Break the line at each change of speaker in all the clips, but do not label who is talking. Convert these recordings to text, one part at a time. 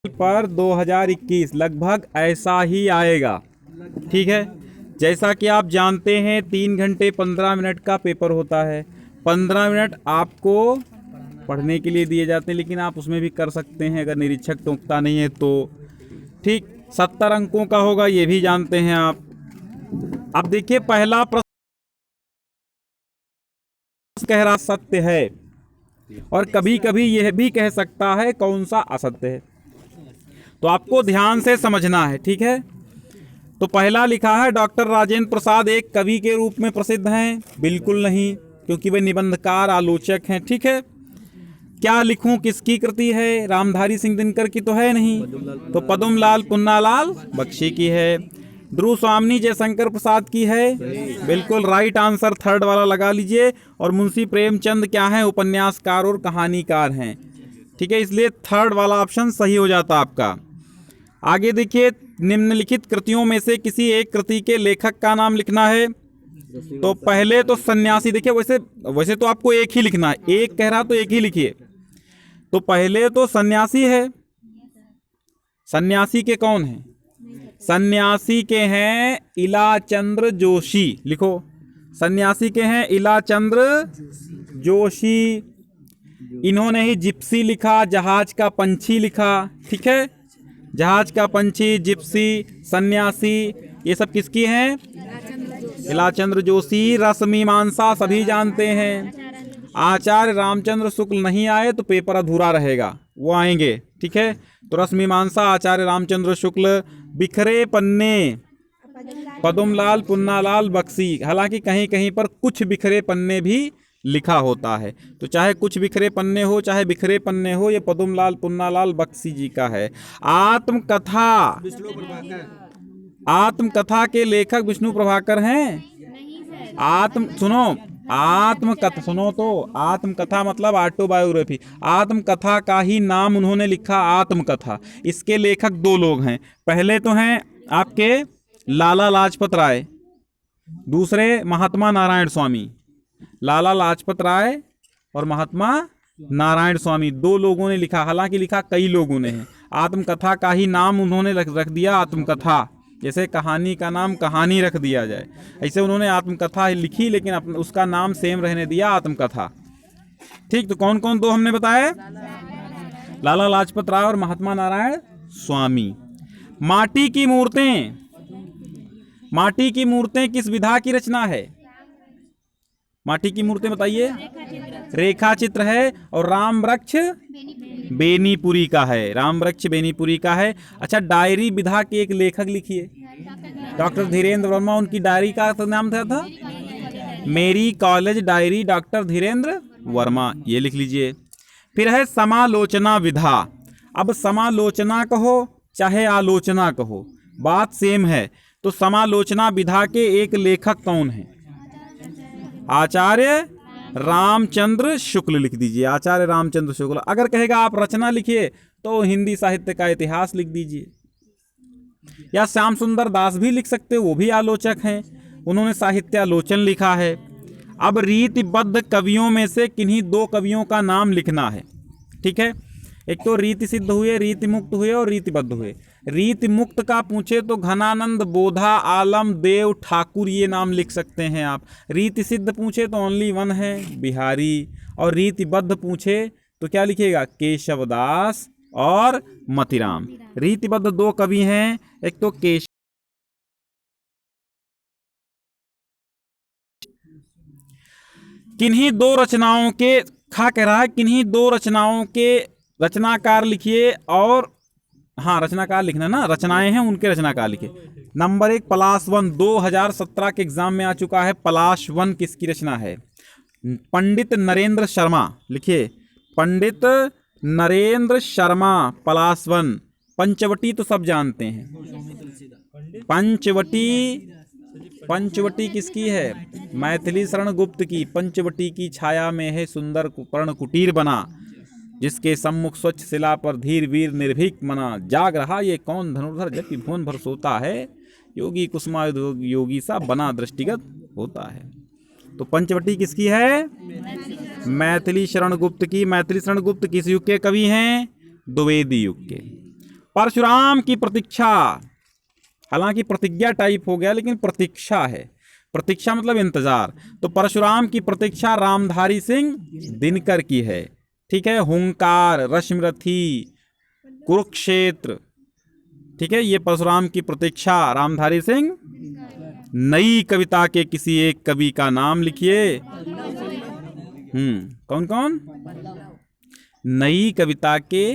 पर 2021 लगभग ऐसा ही आएगा। ठीक है, जैसा कि आप जानते हैं 3 घंटे 15 मिनट का पेपर होता है। 15 मिनट आपको पढ़ने के लिए दिए जाते हैं, लेकिन आप उसमें भी कर सकते हैं अगर निरीक्षक टोकता नहीं है तो। ठीक, 70 अंकों का होगा, ये भी जानते हैं आप। अब देखिए पहला प्रश्न कह रहा सत्य है, और कभी कभी यह भी कह सकता है कौन सा असत्य है, तो आपको ध्यान से समझना है। ठीक है, तो पहला लिखा है डॉक्टर राजेंद्र प्रसाद एक कवि के रूप में प्रसिद्ध हैं। बिल्कुल नहीं, क्योंकि वे निबंधकार आलोचक हैं। ठीक है, क्या लिखूं, किसकी कृति है? रामधारी सिंह दिनकर की तो है नहीं, तो पद्मलाल पुन्नालाल बख्शी की है। ध्रुव स्वामी जयशंकर प्रसाद की है। बिल्कुल राइट आंसर, थर्ड वाला लगा लीजिए। और मुंशी प्रेमचंद क्या है? उपन्यासकार और कहानीकार हैं। ठीक है, इसलिए थर्ड वाला ऑप्शन सही हो जाता आपका। आगे देखिए, निम्नलिखित कृतियों में से किसी एक कृति के लेखक का नाम लिखना है। तो पहले तो सन्यासी, देखिए वैसे तो आपको एक ही लिखना है, एक कह रहा तो एक ही लिखिए। तो पहले तो सन्यासी है। सन्यासी के कौन है? सन्यासी के हैं इलाचंद्र जोशी। लिखो, सन्यासी के हैं इलाचंद्र जोशी। इन्होंने ही जिप्सी लिखा, जहाज का पंछी लिखा। ठीक है, जहाज का पंछी, जिप्सी, सन्यासी, ये सब किसकी हैं? इलाचंद्र जोशी। रसमीमांसा सभी जानते हैं। आचार्य रामचंद्र शुक्ल नहीं आए तो पेपर अधूरा रहेगा, वो आएंगे। ठीक है, तो रसमीमांसा आचार्य रामचंद्र शुक्ल। बिखरे पन्ने पद्मलाल पुन्नालाल बख्शी। हालांकि कहीं कहीं पर कुछ बिखरे पन्ने भी लिखा होता है, तो चाहे कुछ बिखरे पन्ने हो चाहे बिखरे पन्ने हो, ये पद्मलाल पुन्नालाल बख्शी जी का है। आत्मकथा, आत्मकथा के लेखक विष्णु प्रभाकर हैं। आत्मकथा सुनो तो, आत्मकथा मतलब ऑटोबायोग्राफी। आत्मकथा का ही नाम उन्होंने लिखा, आत्मकथा। इसके लेखक दो लोग हैं। पहले तो हैं आपके लाला लाजपत राय, दूसरे महात्मा नारायण स्वामी। लाला लाजपत राय और महात्मा नारायण स्वामी, दो लोगों ने लिखा। हालांकि लिखा कई लोगों ने है। आत्मकथा का ही नाम उन्होंने रख दिया आत्मकथा, जैसे कहानी का नाम कहानी रख दिया जाए, ऐसे उन्होंने आत्मकथा लिखी, लेकिन उसका नाम सेम रहने दिया, आत्मकथा। ठीक, तो कौन कौन दो हमने बताए? लाला लाजपत राय और महात्मा नारायण स्वामी। माटी की मूर्तें, माटी की मूर्तें किस विधा की रचना है? माटी की मूर्तें बताइए। रेखा चित्र है, और राम वृक्ष बेनीपुरी का है। राम वृक्ष बेनीपुरी का है। अच्छा, डायरी विधा के एक लेखक लिखिए। डॉक्टर धीरेन्द्र वर्मा, उनकी डायरी का नाम था मेरी college diary, doctor Dhirendra Verma, ये लिख लीजिए। फिर है समालोचना विधा। अब समालोचना कहो चाहे आलोचना कहो, बात सेम है। तो समालोचना विधा के एक लेखक कौन है? आचार्य रामचंद्र शुक्ल लिख दीजिए, आचार्य रामचंद्र शुक्ल। अगर कहेगा आप रचना लिखिए तो हिंदी साहित्य का इतिहास लिख दीजिए, या श्याम सुंदर दास भी लिख सकते, वो भी आलोचक हैं, उन्होंने साहित्यालोचन लिखा है। अब रीतिबद्ध कवियों में से किन्हीं दो कवियों का नाम लिखना है। ठीक है, एक तो रीति सिद्ध हुए, रीति मुक्त हुए और रीतिबद्ध हुए। रीति मुक्त का पूछे तो घनानंद, बोधा, आलम, देव, ठाकुर, ये नाम लिख सकते हैं आप। रीति सिद्ध पूछे तो ओनली वन है, बिहारी। और रीतिबद्ध पूछे तो क्या लिखिएगा? केशवदास और मतिराम। रीतिबद्ध दो कवि हैं, एक तो केशव, किन्हीं दो रचनाओं के, कह रहा है किन्हीं दो रचनाओं के रचनाकार लिखिए। और हाँ, रचनाकार लिखना ना, रचनाएं हैं उनके रचनाकार लिखिए। नंबर 1 पलाश वन, 2017 के एग्जाम में आ चुका है। पलाश वन किसकी रचना है? पंडित नरेंद्र शर्मा। लिखिए, पंडित नरेंद्र शर्मा, पलाश वन। पंचवटी तो सब जानते हैं। पंचवटी किसकी है? मैथिली शरण गुप्त की। पंचवटी की छाया में है सुंदर पर्ण कुटीर बना, जिसके सम्मुख स्वच्छ शिला पर धीर वीर निर्भीक मना। जाग रहा ये कौन धनुर्धर, जबकि भुवन भर सोता है। योगी कुसुमायुध योगी सा बना दृष्टिगत होता है। तो पंचवटी किसकी है? मैथिली शरण गुप्त की। मैथिली शरण गुप्त किस युग के कवि हैं? द्विवेदी युग के। परशुराम की प्रतीक्षा, हालांकि प्रतिज्ञा टाइप हो गया लेकिन प्रतीक्षा है, प्रतीक्षा मतलब इंतजार। तो परशुराम की प्रतीक्षा रामधारी सिंह दिनकर की है। ठीक है, हुंकार, रश्मिरथी, कुरुक्षेत्र, ठीक है, ये परशुराम की प्रतीक्षा रामधारी सिंह। नई कविता के किसी एक कवि का नाम लिखिए। कौन कौन? नई कविता के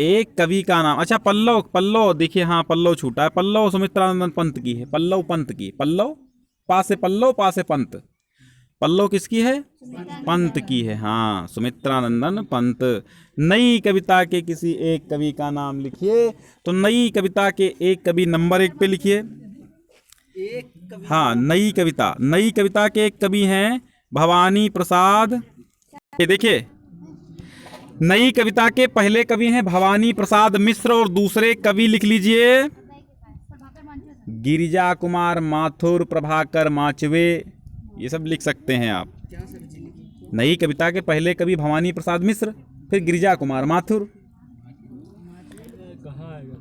एक कवि का नाम। अच्छा, पल्लव, पल्लव देखिए, हाँ पल्लव छूटा है। पल्लव सुमित्रानंदन पंत की है, पल्लव पंत की। पल्लव, पा से पल्लव, पा से पंत। पल्लव किसकी है? पंत की है, हाँ, सुमित्रानंदन पंत। नई कविता के किसी एक कवि का नाम लिखिए। तो नई कविता के एक कवि नंबर 1 पे लिखिए। हाँ, नई कविता, नई कविता के एक कवि हैं भवानी प्रसाद। ये देखिए, नई कविता के पहले कवि हैं भवानी प्रसाद मिश्र और दूसरे कवि लिख लीजिए गिरिजा कुमार माथुर, प्रभाकर माचवे, ये सब लिख सकते हैं आप। नई कविता के पहले कवि भवानी प्रसाद मिश्र, फिर गिरिजा कुमार माथुर,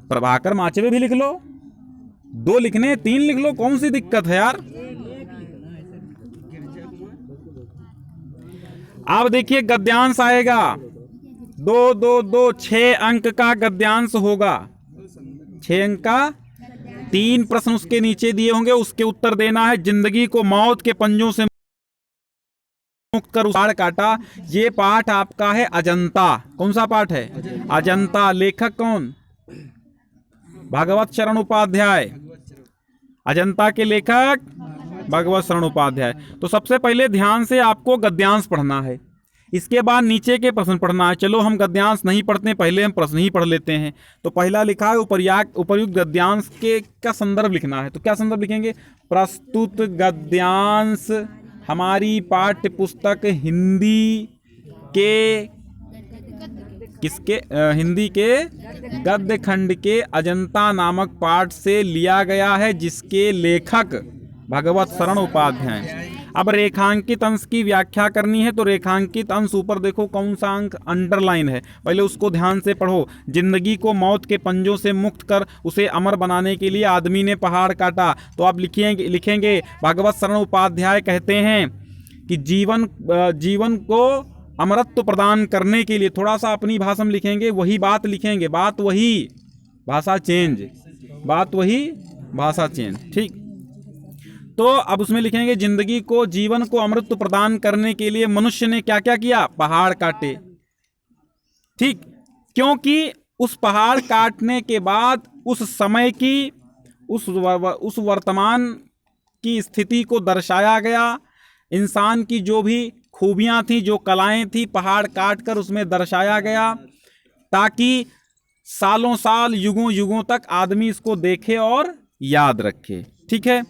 प्रभाकर माचवे भी लिख लो। 2 लिखने 3 लिख लो, कौन सी दिक्कत है यार। अब देखिए गद्यांश आएगा, 2 2 2 6 अंक का गद्यांश होगा। 6 अंक का 3 प्रश्न उसके नीचे दिए होंगे, उसके उत्तर देना है। जिंदगी को मौत के पंजों से मुक्त कर उखाड़ काटा, ये पाठ आपका है अजंता। कौन सा पाठ है? अजंता। लेखक कौन? भगवत शरण उपाध्याय। अजंता के लेखक भगवत शरण उपाध्याय। तो सबसे पहले ध्यान से आपको गद्यांश पढ़ना है, इसके बाद नीचे के प्रश्न पढ़ना है। चलो हम गद्यांश नहीं पढ़ते, पहले हम प्रश्न ही पढ़ लेते हैं। तो पहला लिखा है उपर्युक्त गद्यांश के का संदर्भ लिखना है। तो क्या संदर्भ लिखेंगे? प्रस्तुत गद्यांश हमारी पाठ्य पुस्तक हिंदी के हिंदी के गद्य खंड के अजंता नामक पाठ से लिया गया है, जिसके लेखक भगवत शरण उपाध्याय। अब रेखांकित अंश की व्याख्या करनी है। तो रेखांकित अंश ऊपर देखो कौन सा अंक अंडरलाइन है, पहले उसको ध्यान से पढ़ो। जिंदगी को मौत के पंजों से मुक्त कर उसे अमर बनाने के लिए आदमी ने पहाड़ काटा। तो आप लिखेंगे भगवत शरण उपाध्याय कहते हैं कि जीवन को अमरत्व प्रदान करने के लिए, थोड़ा सा अपनी भाषा में लिखेंगे, वही बात लिखेंगे, बात वही, भाषा चेंज, बात वही, भाषा चेंज। ठीक, तो अब उसमें लिखेंगे जिंदगी को, जीवन को अमृत प्रदान करने के लिए मनुष्य ने क्या क्या किया? पहाड़ काटे। ठीक, क्योंकि उस पहाड़ काटने के बाद उस समय की, उस वर्तमान की स्थिति को दर्शाया गया। इंसान की जो भी खूबियां थी, जो कलाएं थी, पहाड़ काट कर उसमें दर्शाया गया, ताकि सालों साल, युगों युगों तक आदमी इसको देखे और याद रखे। ठीक है,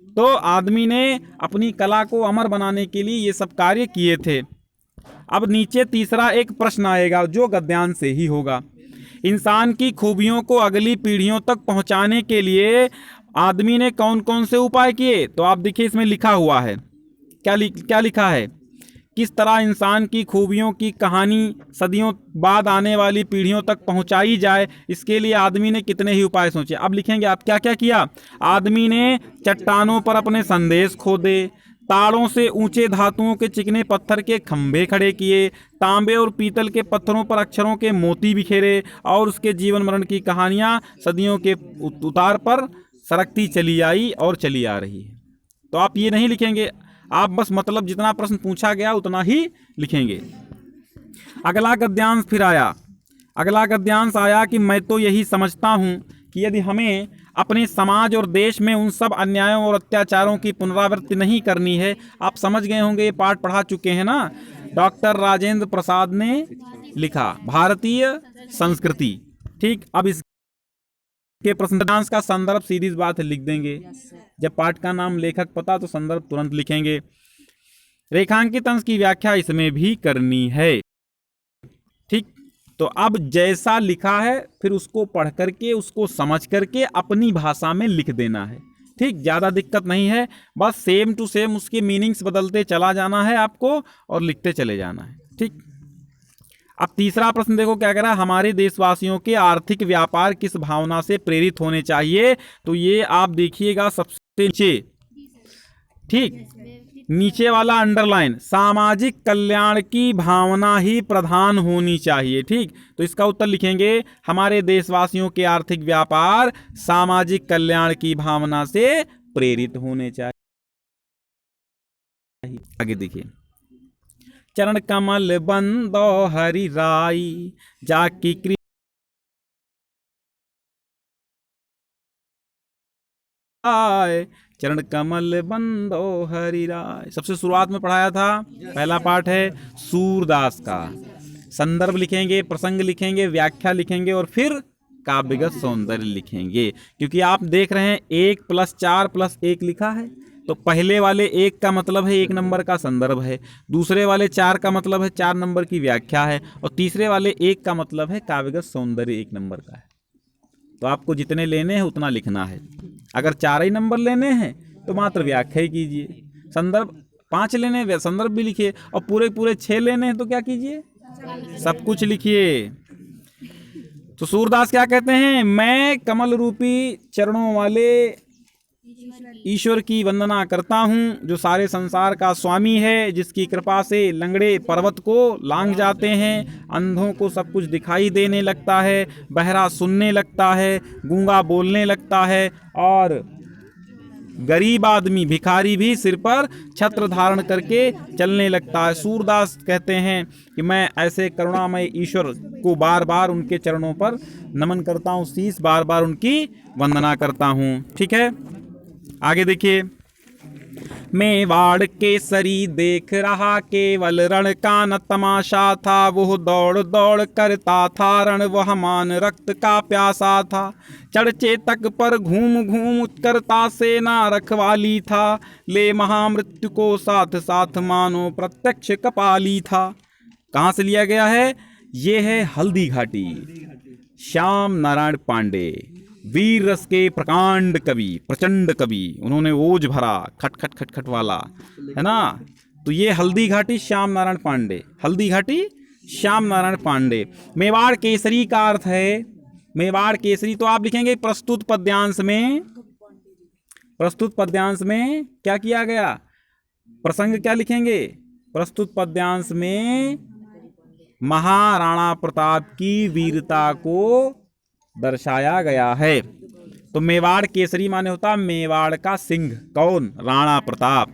तो आदमी ने अपनी कला को अमर बनाने के लिए ये सब कार्य किए थे। अब नीचे तीसरा एक प्रश्न आएगा जो गद्यांश से ही होगा। इंसान की खूबियों को अगली पीढ़ियों तक पहुंचाने के लिए आदमी ने कौन कौन से उपाय किए? तो आप देखिए इसमें लिखा हुआ है, क्या लिखा है? किस तरह इंसान की खूबियों की कहानी सदियों बाद आने वाली पीढ़ियों तक पहुंचाई जाए, इसके लिए आदमी ने कितने ही उपाय सोचे। अब लिखेंगे आप क्या क्या किया। आदमी ने चट्टानों पर अपने संदेश खोदे, तारों से ऊंचे धातुओं के चिकने पत्थर के खंभे खड़े किए, तांबे और पीतल के पत्थरों पर अक्षरों के मोती बिखेरे, और उसके जीवन मरण की कहानियां सदियों के उतार पर सरकती चली आई और चली आ रही है। तो आप ये नहीं लिखेंगे, आप बस मतलब जितना प्रश्न पूछा गया उतना ही लिखेंगे। अगला गद्यांश फिर आया, अगला गद्यांश आया कि मैं तो यही समझता हूं कि यदि हमें अपने समाज और देश में उन सब अन्यायों और अत्याचारों की पुनरावृत्ति नहीं करनी है। आप समझ गए होंगे, ये पाठ पढ़ा चुके हैं ना। डॉक्टर राजेंद्र प्रसाद ने लिखा भारतीय संस्कृति। ठीक, अब इसके प्रश्न का संदर्भ सीधी बात है लिख देंगे। जब पाठ का नाम, लेखक पता, तो संदर्भ तुरंत लिखेंगे। रेखांकित अंश की व्याख्या इसमें भी करनी है। ठीक, तो अब जैसा लिखा है फिर उसको पढ़ करके, उसको समझ करके अपनी भाषा में लिख देना है। ठीक, ज्यादा दिक्कत नहीं है, बस सेम टू सेम उसके मीनिंग्स बदलते चला जाना है आपको और लिखते चले जाना है। ठीक, अब तीसरा प्रश्न देखो क्या कह रहा है, हमारे देशवासियों के आर्थिक व्यापार किस भावना से प्रेरित होने चाहिए। तो ये आप देखिएगा सबसे नीचे, ठीक, नीचे वाला अंडरलाइन, सामाजिक कल्याण की भावना ही प्रधान होनी चाहिए। ठीक, तो इसका उत्तर लिखेंगे हमारे देशवासियों के आर्थिक व्यापार सामाजिक कल्याण की भावना से प्रेरित होने चाहिए। आगे देखिए, चरण कमल बंदो हरि राई जाकी आए, चरण कमल बंदो हरि राय। सबसे शुरुआत में पढ़ाया था, पहला पाठ है सूरदास का। संदर्भ लिखेंगे, प्रसंग लिखेंगे, व्याख्या लिखेंगे और फिर काव्यगत सौंदर्य लिखेंगे। क्योंकि आप देख रहे हैं 1 + 4 + 1 लिखा है, तो पहले वाले 1 का मतलब है 1 नंबर का संदर्भ है, दूसरे वाले 4 का मतलब है 4 नंबर की व्याख्या है, और तीसरे वाले 1 का मतलब है काव्यगत सौंदर्य 1 नंबर का है। तो आपको जितने लेने हैं उतना लिखना है। अगर 4 ही नंबर लेने हैं तो मात्र व्याख्या ही कीजिए, संदर्भ 5 लेने हैं संदर्भ भी लिखिए, और पूरे पूरे 6 लेने हैं तो क्या कीजिए, सब कुछ लिखिए। तो सूरदास क्या कहते हैं, मैं कमल रूपी चरणों वाले ईश्वर की वंदना करता हूँ, जो सारे संसार का स्वामी है, जिसकी कृपा से लंगड़े पर्वत को लांघ जाते हैं, अंधों को सब कुछ दिखाई देने लगता है, बहरा सुनने लगता है, गूंगा बोलने लगता है, और गरीब आदमी भिखारी भी सिर पर छत्र धारण करके चलने लगता है। सूरदास कहते हैं कि मैं ऐसे करुणामय ईश्वर को बार बार उनके चरणों पर नमन करता हूँ, शीश बार बार उनकी वंदना करता हूँ। ठीक है, आगे देखिए, मेवाड़ केसरी देख रहा केवल रण का न तमाशा था, वो दौड़ दौड़ करता था रण, वह मान रक्त का प्यासा था, चढ़चे तक पर घूम घूम करता सेना रखवाली था, ले महामृत्यु को साथ साथ मानो प्रत्यक्ष कपाली था। कहाँ से लिया गया है, ये है हल्दी घाटी, श्याम नारायण पांडे, वीर रस के प्रकांड कवि, प्रचंड कवि, उन्होंने ओज भरा खट खट खट खट वाला, है ना। तो ये हल्दी घाटी श्याम नारायण पांडे, हल्दी घाटी श्याम नारायण पांडे। मेवाड़ केसरी का अर्थ है, मेवाड़ केसरी तो आप लिखेंगे प्रस्तुत पद्यांश में, प्रस्तुत पद्यांश में क्या किया गया, प्रसंग क्या लिखेंगे, प्रस्तुत पद्यांश में महाराणा प्रताप की वीरता को दर्शाया गया है। तो मेवाड़ केसरी माने होता मेवाड़ का सिंह, कौन, राणा प्रताप।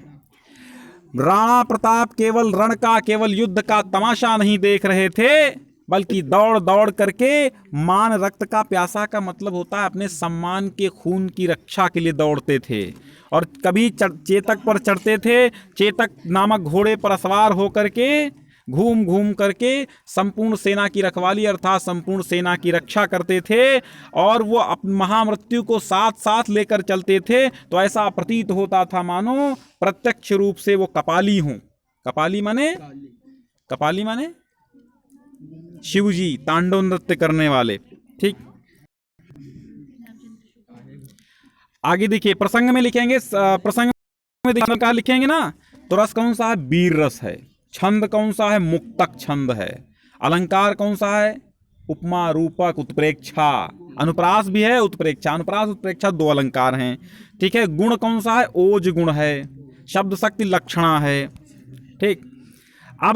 राणा प्रताप केवल रण का, केवल युद्ध का तमाशा नहीं देख रहे थे, बल्कि दौड़ दौड़ करके मान रक्त का प्यासा का मतलब होता है अपने सम्मान के खून की रक्षा के लिए दौड़ते थे, और कभी चेतक पर चढ़ते थे, चेतक नामक घोड़े पर सवार होकर के घूम घूम करके संपूर्ण सेना की रखवाली अर्थात संपूर्ण सेना की रक्षा करते थे, और वो महामृत्यु को साथ साथ लेकर चलते थे। तो ऐसा प्रतीत होता था मानो प्रत्यक्ष रूप से वो कपाली हों। कपाली माने, कपाली माने शिवजी, तांडव नृत्य करने वाले। ठीक, आगे देखिए, प्रसंग में लिखेंगे, प्रसंग में क्या लिखेंगे ना, तो रस कौन सा है, वीर रस है, छंद कौन सा है, मुक्तक छंद है, अलंकार कौन सा है, उपमा रूपक उत्प्रेक्षा, अनुप्रास भी है, उत्प्रेक्षा, अनुप्रास उत्प्रेक्षा 2 अलंकार हैं। ठीक है, गुण कौन सा है, ओज गुण है, शब्द शक्ति लक्षणा है। ठीक, अब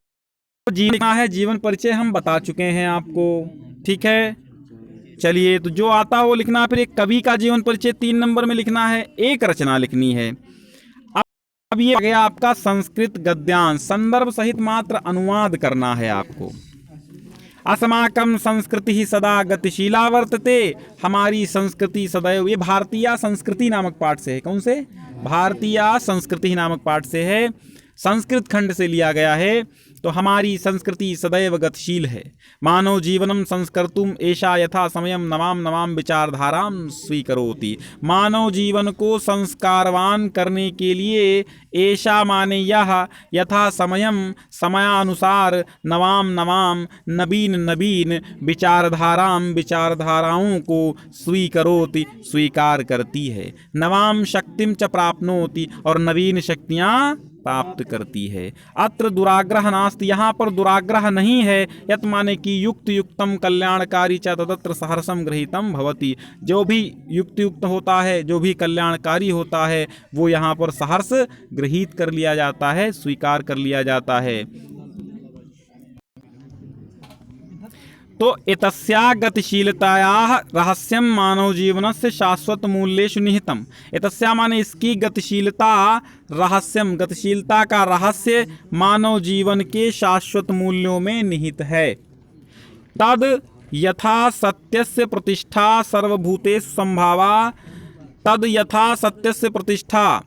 जीवन है, जीवन परिचय हम बता चुके हैं आपको। ठीक है, चलिए, तो जो आता है वो लिखना, फिर एक कवि का जीवन परिचय 3 नंबर में लिखना है, एक रचना लिखनी है। अब ये आ गया आपका संस्कृत गद्यांश, संदर्भ सहित मात्र अनुवाद करना है आपको। अस्माकं संस्कृति ही सदा गतिशीला वर्तते, हमारी संस्कृति सदैव, ये भारतीय संस्कृति नामक पाठ से है। कौन से, भारतीय संस्कृति नामक पाठ से है, संस्कृत खंड से लिया गया है। तो हमारी संस्कृति सदैव गतिशील है, मानव जीवनम संस्कर्तुम एषा यथा समयम नवाम नवाम विचारधाराम स्वीकरोति। मानव जीवन को संस्कारवान करने के लिए एषा माने यह, यथा समयम समयानुसार, नवाम नवाम नवीन नवीन, विचारधाराम विचारधाराओं को स्वीकरोति स्वीकार करती है, नवाम शक्तिम च प्राप्नोति और नवीन शक्तियाँ प्राप्त करती है। अत्र दुराग्रह नास्ति, यहाँ पर दुराग्रह नहीं है। यत माने कि युक्त युक्तम कल्याणकारी च तदत्र सहर्षम गृहीतम भवति, जो भी युक्त युक्त होता है, जो भी कल्याणकारी होता है, वो यहाँ पर सहर्ष गृहीत कर लिया जाता है, स्वीकार कर लिया जाता है। तो एतस्या गतिशीलतायाः रहस्यम मानव जीवनस्य शाश्वत मूल्येषु निहितम। एतस्या माने इसकी गतिशीलता, रहस्यम गतिशीलता का रहस्य मानव जीवन के शाश्वत मूल्यों में निहित है। तद यथा सत्यस्य प्रतिष्ठा सर्वभूतेषु संभावा, तद यथा सत्यस्य प्रतिष्ठा,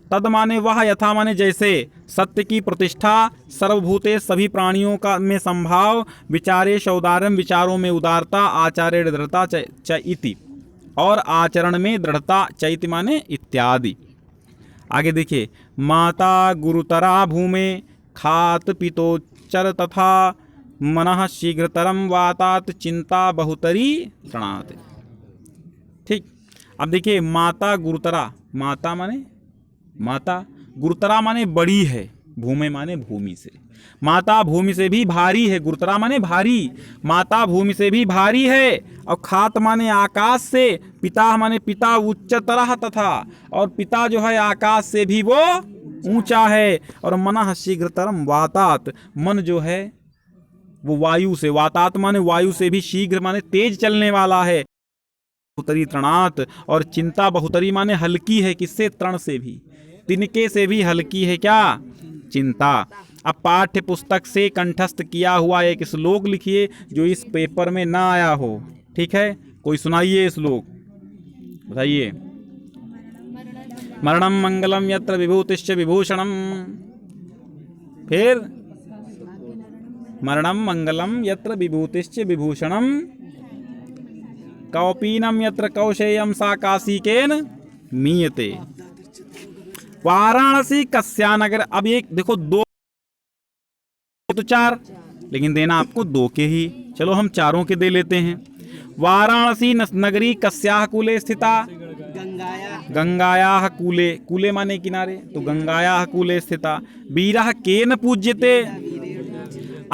तद माने वह, यथा माने जैसे, सत्य की प्रतिष्ठा, सर्वभूते सभी प्राणियों का में संभाव, विचारे औदार्यम विचारों में उदारता, आचार्य दृढ़ता च इति, और आचरण में दृढ़ता, चैति माने इत्यादि। आगे देखिए, माता गुरुतरा भूमे खात पितोच्चर तथा मनः शीघ्रतरम वातात चिंता बहुतरी तृणात्। ठीक, अब देखिए, माता गुरुतरा, माता माने माता, गुरुतरा माने बड़ी है, भूमि माने भूमि से, माता भूमि से भी भारी है, गुरुतरा माने भारी, माता भूमि से भी भारी है। और खात माने आकाश से, पिता माने पिता उच्चतर तथा, और पिता जो है आकाश से भी वो ऊंचा है। और मनः शीघ्रतरम वातात, मन जो है वो वायु से, वातात माने वायु से भी, शीघ्र माने तेज चलने वाला है, बहुतरी तृणात, और चिंता बहुतरी माने हल्की है, किससे, तृण से भी, तिनके से भी हल्की है क्या, चिंता। अब पाठ्य पुस्तक से कंठस्थ किया हुआ एक श्लोक लिखिए जो इस पेपर में ना आया हो। ठीक है, कोई सुनाइए श्लोक, बताइए। मरणम मंगलम यत्र विभूतिश्च विभूषणम, फिर मरणम मंगलम यत्र विभूतिश्च विभूषणम, कौपीनम यत्र कौशेयम सा काशीकेन मीयते। वाराणसी कस्या नगर, अब एक देखो, दो तो चार, लेकिन देना आपको दो के ही, चलो हम चारों के दे लेते हैं। वाराणसी नगरी कस्याः कूले स्थिता, गंगायाः कूले, कूले माने किनारे, तो गंगायाः कूले स्थिता। वीरः केन पूज्यते,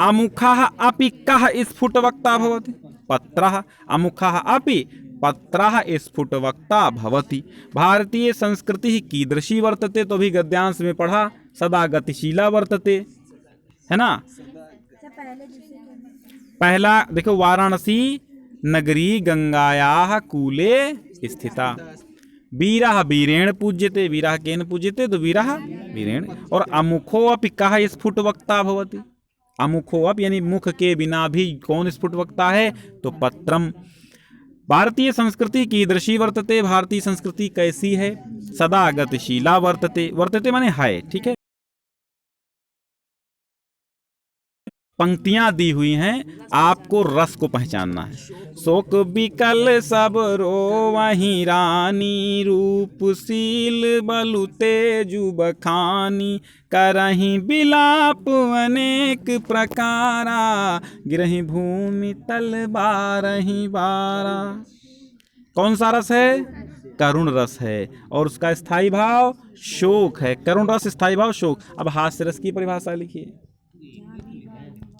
अमुखः अपि कः स्फुटवक्ता भवति, पत्रः अमुखः अपि पत्रः स्फुटवक्ता भवति। भारतीय संस्कृति कीदृशी वर्तते, तो भी गद्यांश में पढ़ा, सदा गतिशीला वर्तते, है ना। पहला देखो, वाराणसी नगरी गंगायाः कूले स्थिता। वीरः वीरेण पूज्यते, वीरः केन पूज्यते, तो वीरः वीरेण। और अमुखो अपि कः स्फुटवक्ता भवति, अमुखो अपि यानी मुख के बिना भी कौन स्फुटवक्ता है, तो पत्रम। भारतीय संस्कृति कीदृशी वर्तते, भारतीय संस्कृति कैसी है, सदा गतिशीला वर्तते, वर्तते माने है। ठीक है, पंक्तियां दी हुई हैं, आपको रस को पहचानना है। शोक बिकल सब रोवहि रानी, रूपशील बलु तेजु बखानी, करहि बिलाप अनेक प्रकारा, गिरहि भूमि तल बारहि बारा। कौन सा रस है, करुण रस है, और उसका स्थायी भाव शोक है। करुण रस, स्थायी भाव शोक। अब हास्य रस की परिभाषा लिखिए।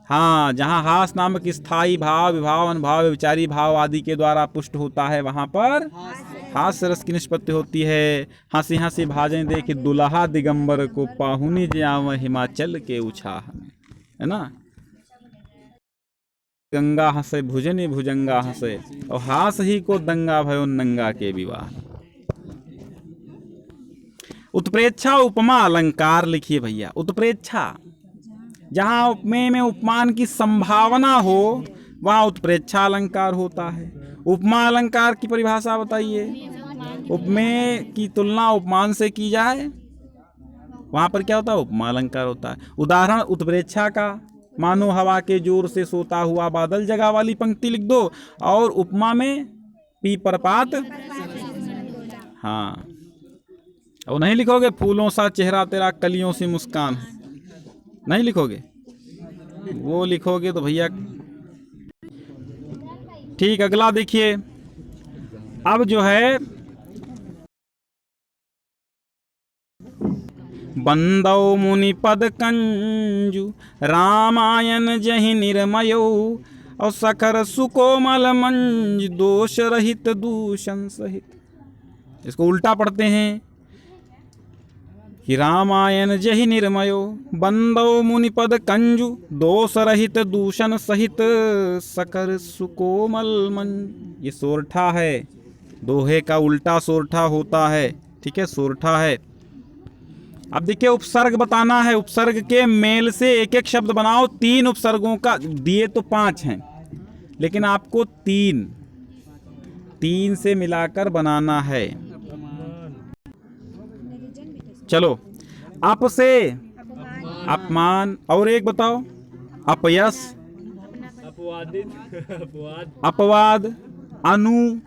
हाँ, जहाँ हास नामक स्थायी भाव, विभाव, अनुभाव, विचारी भाव आदि के द्वारा पुष्ट होता है, वहाँ पर हास्य रस की निष्पत्ति होती है। हंसी हंसी भाजें देख दुल्हा दिगंबर को, पाहुनी जाव हिमाचल के उछाह, है ना। गंगा हंसे भुजनी भुजंगा हंसे, और हास ही को दंगा भयो नंगा के विवाह। उत्प्रेक्षा उपमा अलंकार लिखिए भैया। उत्प्रेक्षा, जहाँ उपमेय में उपमान की संभावना हो, वहाँ उत्प्रेक्षा अलंकार होता है। उपमा अलंकार की परिभाषा बताइए। उपमेय की तुलना उपमान से की जाए, वहाँ पर क्या होता है, उपमा अलंकार होता है। उदाहरण उत्प्रेक्षा का, मानो हवा के जोर से सोता हुआ बादल जगह वाली पंक्ति लिख दो। और उपमा में पीपरपात, हाँ, और नहीं लिखोगे फूलों सा चेहरा तेरा कलियों से मुस्कान है, नहीं लिखोगे, वो लिखोगे तो भैया ठीक। अगला देखिए, अब जो है बंदौ मुनिपद कंजु रामायण जहि निर्मयो और सखर सुकोमल मंज दोष रहित दूषण सहित। इसको उल्टा पढ़ते हैं कि रामायण जहि निर्मयो बंदौ मुनिपद कंजु दोष रहित दूषण सहित सकर सुकोमल मंज। ये सोरठा है, दोहे का उल्टा सोरठा होता है, ठीक है, सोरठा है। अब देखिए उपसर्ग बताना है, उपसर्ग के मेल से एक एक शब्द बनाओ। 3 उपसर्गों का दिए तो 5 हैं, लेकिन आपको 3 से मिलाकर बनाना है। चलो, अप से अपमान, और एक बताओ अपयश, अपवाद, अनुमान,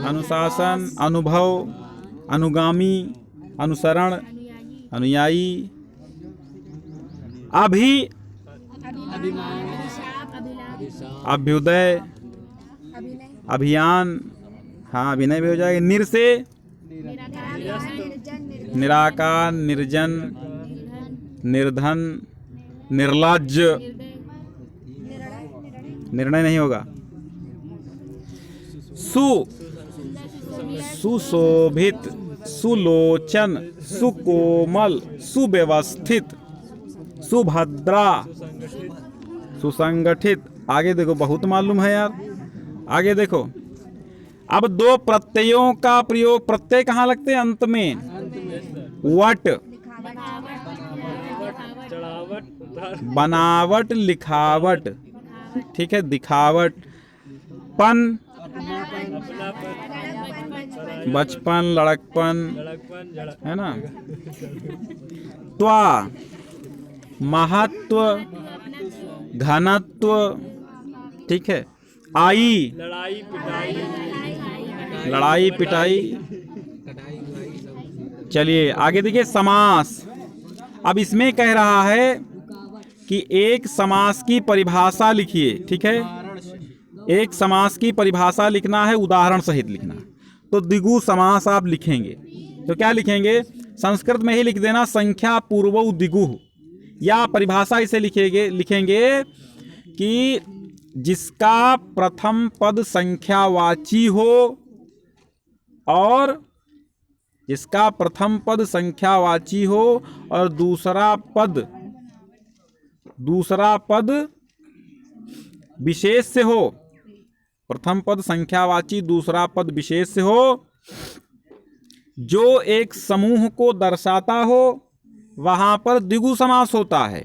अनुशासन, अनुभव, अनुगामी, अनुसरण, अनुयायी, अभ्युदय, अभियान, हाँ अभिनय भी हो जाएगा। निर से निराकार, निर्जन, निर्धन, निर्लज्ज, निर्णय नहीं होगा। सुशोभित, सुलोचन, सुकोमल, सुव्यवस्थित, सुभद्रा, सुसंगठित। आगे देखो, बहुत मालूम है यार, आगे देखो। अब 2 प्रत्ययों का प्रयोग, प्रत्यय कहाँ लगते हैं? अंत में। वट, बनावट, लिखावट, ठीक है, दिखावट। पन, बचपन, लड़कपन, है ना। त्वा, महत्व, घनत्व, ठीक है। आई, लड़ाई पिटाई। चलिए आगे देखिए, समास। अब इसमें कह रहा है कि एक समास की परिभाषा लिखिए, ठीक है। एक समास की परिभाषा लिखना है, उदाहरण सहित लिखना। तो द्विगु समास आप लिखेंगे तो क्या लिखेंगे? संस्कृत में ही लिख देना, संख्या पूर्वौ द्विगु, या परिभाषा इसे लिखेंगे कि जिसका प्रथम पद संख्यावाची हो और जिसका प्रथम पद संख्यावाची हो और दूसरा पद विशेष से हो। प्रथम पद संख्यावाची, दूसरा पद विशेष से हो, जो एक समूह को दर्शाता हो, वहां पर द्विगु समास होता है।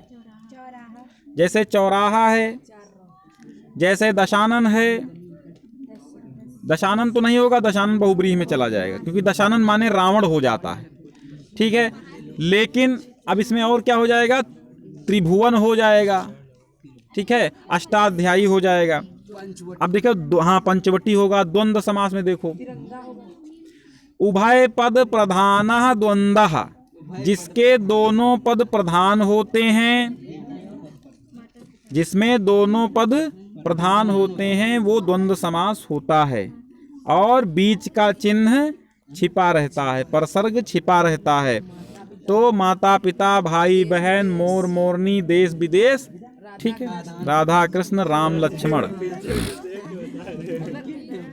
जैसे चौराहा है, जैसे दशानन है। दशानन तो नहीं होगा, दशानन बहुब्रीहि में चला जाएगा, क्योंकि दशानन माने रावण हो जाता है, ठीक है। लेकिन अब इसमें और क्या हो जाएगा? त्रिभुवन हो जाएगा, ठीक है, अष्टाध्यायी हो जाएगा। अब देखो, हाँ पंचवटी होगा। द्वंद्व समास में देखो, उभय पद प्रधानः द्वंद्वः, जिसके दोनों पद प्रधान होते हैं, जिसमें दोनों पद प्रधान होते हैं, वो द्वंद्व समास होता है। और बीच का चिन्ह छिपा रहता है, परसर्ग छिपा रहता है। तो माता पिता, भाई बहन, मोर मोरनी, देश विदेश, ठीक है, राधा कृष्ण, राम लक्ष्मण।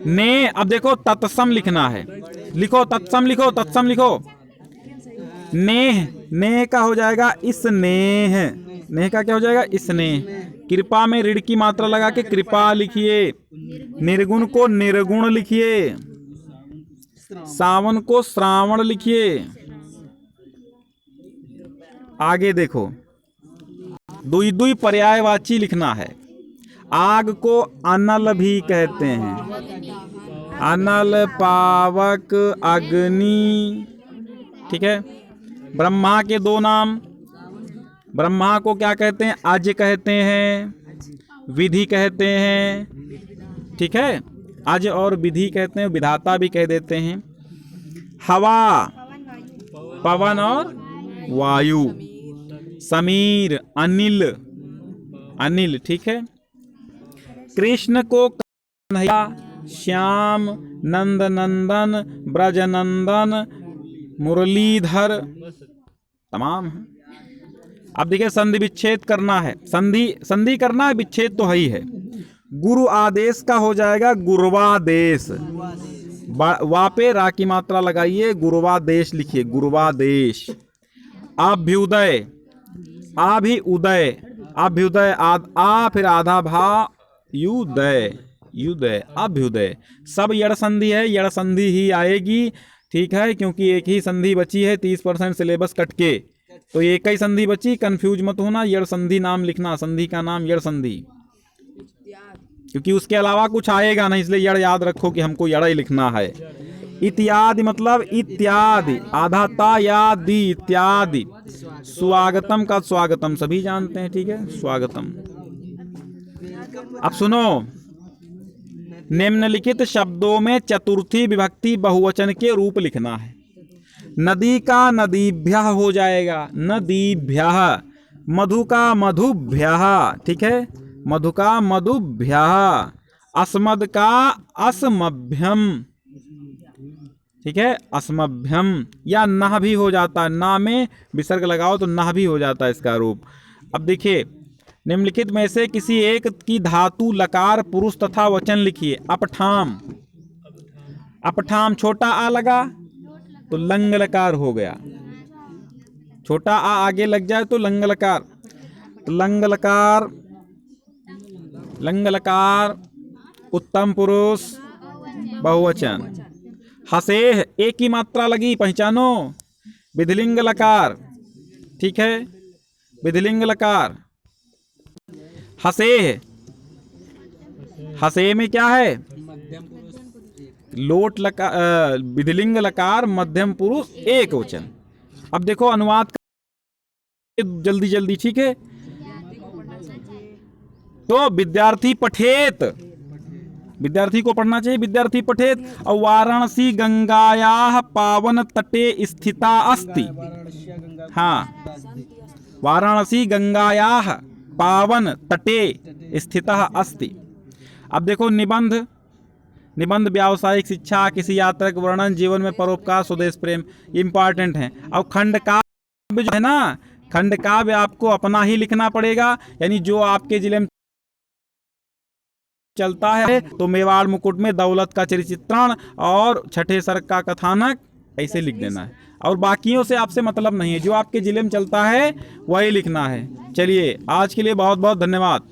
ने, अब देखो तत्सम लिखना है, लिखो तत्सम, लिखो तत्सम, लिखो। नेह का हो जाएगा स्नेह, नेह का क्या हो जाएगा? स्नेह। कृपा में ऋण की मात्रा लगा के कृपा लिखिए। निर्गुण को निर्गुण लिखिए। सावन को श्रावण लिखिए। आगे देखो, दुई दुई पर्यायवाची लिखना है। आग को अनल भी कहते हैं, अनल, पावक, अग्नि, ठीक है। ब्रह्मा के 2 नाम, ब्रह्मा को क्या कहते हैं? अज कहते हैं, विधि कहते हैं, ठीक है। अज और विधि कहते हैं, विधाता भी कह देते हैं। हवा, पवन और वायु। समीर, अनिल, अनिल, ठीक है। कृष्ण को कन्हैया, श्याम, नंद नंदन, ब्रजनंदन, मुरलीधर, तमाम है। अब देखिए संधि विच्छेद करना है, संधि करना है, विच्छेद तो है ही है। गुरु आदेश का हो जाएगा गुरुवादेश, वा पे रा की मात्रा लगाइए, गुरुवादेश लिखिए, गुरुवादेश। अभ्युदय, आ भी उदय, अभ्युदय, आ फिर आधा भा युदय, युदय, अभ्युदय। सब यड़ संधि है, यड़ संधि ही आएगी, ठीक है, क्योंकि एक ही संधि बची है, 30% सिलेबस कट के, तो एक ही संधि बची, कंफ्यूज मत होना, यड़ संधि नाम लिखना, संधि का नाम यड़ संधि, क्योंकि उसके अलावा कुछ आएगा नहीं, इसलिए यड़ याद रखो कि हमको यड़ ही लिखना है। इत्यादि मतलब इत्यादि, आधा ता या दी, इत्यादि। स्वागतम का स्वागतम सभी जानते हैं, ठीक है, स्वागतम। अब सुनो, निम्नलिखित शब्दों में चतुर्थी विभक्ति बहुवचन के रूप लिखना है। नदी का नदीभ्यः हो जाएगा, नदीभ्यः। मधु का मधुभ्यः, ठीक है, मधु का मधुभ्यः। अस्मद का अस्मभ्यम, ठीक है, अस्मभ्यम। या नह भी हो जाता है, ना में विसर्ग लगाओ तो नह भी हो जाता है इसका रूप। अब देखिए, निम्नलिखित में से किसी एक की धातु लकार पुरुष तथा वचन लिखिए। अपठाम, अपठाम, छोटा आ लगा तो लंग लकार हो गया, छोटा आ आगे लग जाए तो लंग लकार, तो लंग लकार, लंग लकार, उत्तम पुरुष बहुवचन। हसेह, एक ही मात्रा लगी, पहचानो, विधिलिंग लकार, ठीक है, विधिलिंग लकार। हसेह, हसे में क्या है, लोट लकार, विधिलिंग लकार, मध्यम पुरुष, एक वचन। अब देखो अनुवाद जल्दी जल्दी, ठीक है। तो विद्यार्थी पठेत, विद्यार्थी को पढ़ना चाहिए, विद्यार्थी पठेत। और वाराणसी गंगायाः पावन तटे स्थिता अस्ति, हाँ, वाराणसी गंगायाः पावन तटे स्थितः अस्ति। अब देखो निबंध, निबंध व्यावसायिक शिक्षा, किसी यात्रा के वर्णन, जीवन में परोपकार, स्वदेश प्रेम, इंपॉर्टेंट है। और खंड काव्य जो है ना, खंड काव्य आपको अपना ही लिखना पड़ेगा, यानी जो आपके जिले में चलता है, तो मेवाड़ मुकुट में दौलत का चित्रण और छठे सर्ग का कथानक, ऐसे लिख देना है। और बाकियों से आपसे मतलब नहीं है, जो आपके जिले में चलता है वही लिखना है। चलिए, आज के लिए बहुत बहुत धन्यवाद।